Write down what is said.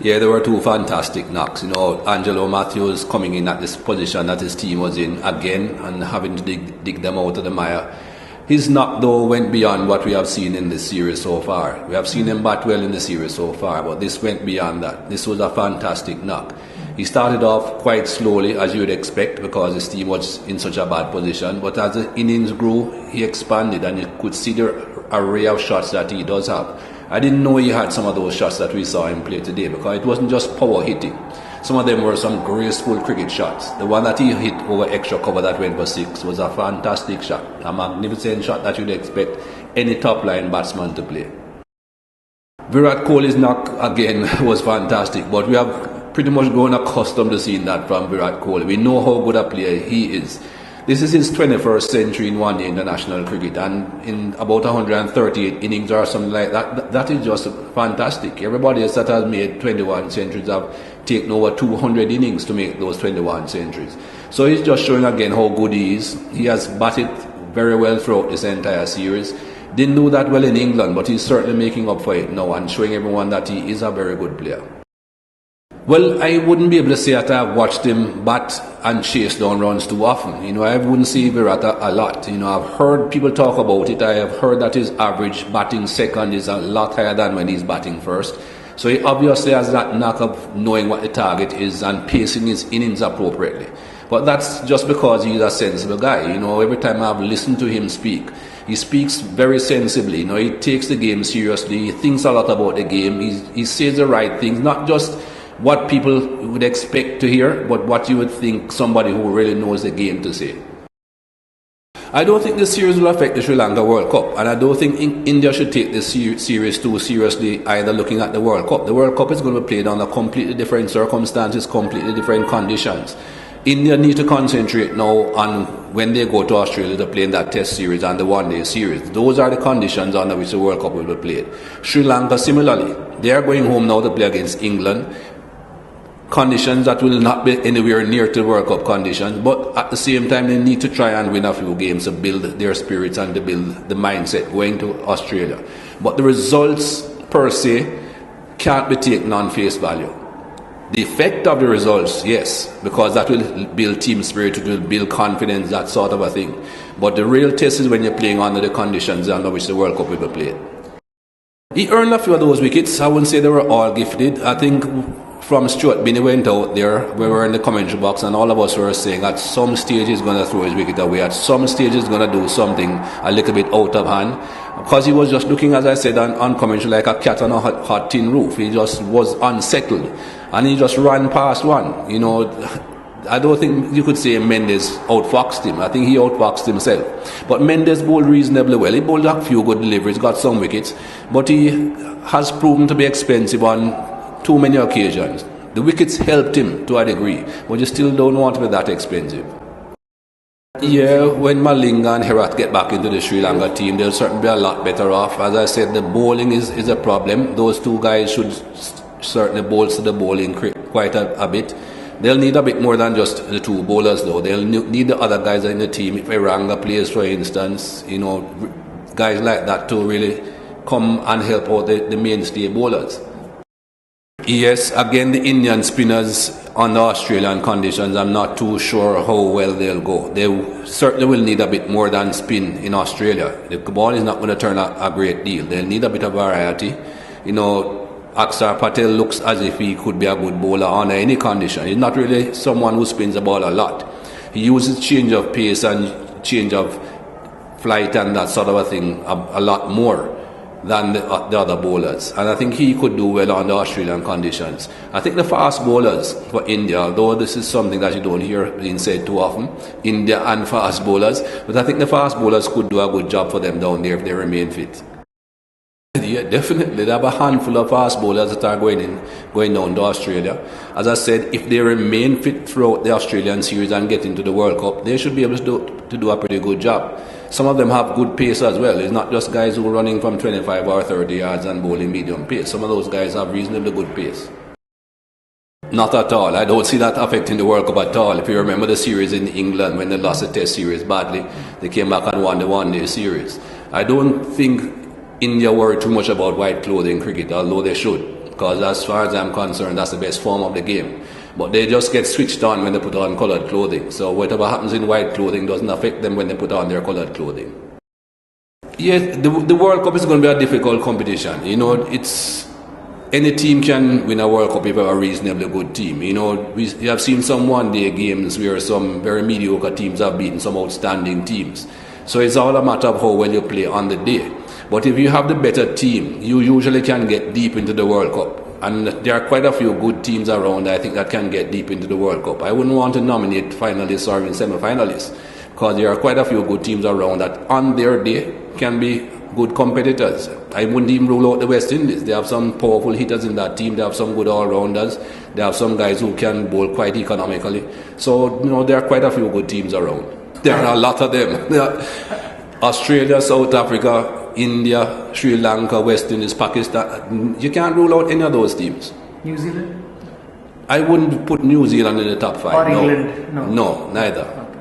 Yeah, there were two fantastic knocks. Angelo Mathews coming in at this position that his team was in again and having to dig them out of the mire. His knock, though, went beyond what we have seen in the series so far. We have seen him bat well in the series so far, but this went beyond that. This was a fantastic knock. He started off quite slowly, as you would expect, because his team was in such a bad position. But as the innings grew, he expanded, and you could see the array of shots that he does have. I didn't know he had some of those shots that we saw him play today, because it wasn't just power hitting. Some of them were some graceful cricket shots. The one that he hit over extra cover that went for 6 was a fantastic shot, a magnificent shot that you'd expect any top-line batsman to play. Virat Kohli's knock again was fantastic, but we have pretty much grown accustomed to seeing that from Virat Kohli. We know how good a player he is. This is his 21st century in one-day international cricket, and in about 138 innings or something like that, that is just fantastic. Everybody else that has made 21 centuries have taken over 200 innings to make those 21 centuries. So he's just showing again how good he is. He has batted very well throughout this entire series. Didn't do that well in England, but he's certainly making up for it now and showing everyone that he is a very good player. Well, I wouldn't be able to say that I've watched him bat and chase down runs too often. I wouldn't see Virat a lot. I've heard people talk about it. I have heard that his average batting second is a lot higher than when he's batting first. So he obviously has that knack of knowing what the target is and pacing his innings appropriately. But that's just because he's a sensible guy. Every time I've listened to him speak, he speaks very sensibly. He takes the game seriously. He thinks a lot about the game. He says the right things, not just what people would expect to hear, but what you would think somebody who really knows the game to say. I don't think this series will affect the Sri Lanka World Cup, and I don't think India should take this series too seriously either looking at the World Cup. The World Cup is going to be played under completely different circumstances, completely different conditions. India need to concentrate now on when they go to Australia to play in that test series and the one-day series. Those are the conditions under which the World Cup will be played. Sri Lanka similarly, they are going home now to play against England. Conditions that will not be anywhere near to World Cup conditions, but at the same time they need to try and win a few games to build their spirits and to build the mindset going to Australia. But the results per se can't be taken on face value. The effect of the results, yes, because that will build team spirit, it will build confidence, that sort of a thing. But the real test is when you're playing under the conditions under which the World Cup will be played. He earned a few of those wickets. I wouldn't say they were all gifted. I think from Stuart Binney went out there, we were in the commentary box and all of us were saying at some stage he's going to throw his wicket away, at some stage he's going to do something a little bit out of hand, because he was just looking, as I said, on commentary like a cat on a hot tin roof. He just was unsettled and he just ran past one. I don't think you could say Mendes outfoxed him. I think he outfoxed himself. But Mendes bowled reasonably well. He bowled a few good deliveries, got some wickets, but he has proven to be expensive on too many occasions. The wickets helped him to a degree, but you still don't want to be that expensive. Yeah, when Malinga and Herat get back into the Sri Lanka team, they'll certainly be a lot better off. As I said, the bowling is a problem. Those two guys should certainly bolster the bowling quite a bit. They'll need a bit more than just the two bowlers though. They'll need the other guys in the team. If Iranga plays, for instance, guys like that to really come and help out the mainstay bowlers. Yes, again, the Indian spinners under Australian conditions, I'm not too sure how well they'll go. They certainly will need a bit more than spin in Australia. The ball is not going to turn a great deal. They'll need a bit of variety. Akshar Patel looks as if he could be a good bowler under any condition. He's not really someone who spins the ball a lot. He uses change of pace and change of flight and that sort of a thing a lot more than the other bowlers, and I think he could do well under Australian conditions. I think the fast bowlers for India, although this is something that you don't hear being said too often, India and fast bowlers, but I think the fast bowlers could do a good job for them down there if they remain fit. Yeah, definitely. They have a handful of fast bowlers that are going down to Australia. As I said, if they remain fit throughout the Australian series and get into the World Cup, they should be able to do a pretty good job. Some of them have good pace as well. It's not just guys who are running from 25 or 30 yards and bowling medium pace. Some of those guys have reasonably good pace. Not at all. I don't see that affecting the World Cup at all. If you remember the series in England when they lost the Test series badly, they came back and won the one-day series. I don't think India worry too much about white clothing cricket, although they should. because as far as I'm concerned, that's the best form of the game. But they just get switched on when they put on coloured clothing. So whatever happens in white clothing doesn't affect them when they put on their coloured clothing. Yes, the World Cup is going to be a difficult competition. You know, any team can win a World Cup if you have a reasonably good team. You know, we have seen some one-day games where some very mediocre teams have beaten some outstanding teams. So it's all a matter of how well you play on the day. But if you have the better team, you usually can get deep into the World Cup. And there are quite a few good teams around, I think, that can get deep into the World Cup. I wouldn't want to nominate finalists or even semi-finalists, because there are quite a few good teams around that on their day can be good competitors. I wouldn't even rule out the West Indies. They have some powerful hitters in that team. They have some good all-rounders. They have some guys who can bowl quite economically. So, you know, there are quite a few good teams around. There are a lot of them. Australia, South Africa, India, Sri Lanka, West Indies, Pakistan. You can't rule out any of those teams. New Zealand? I wouldn't put New Zealand in the top 5. Or England? No, neither. Okay.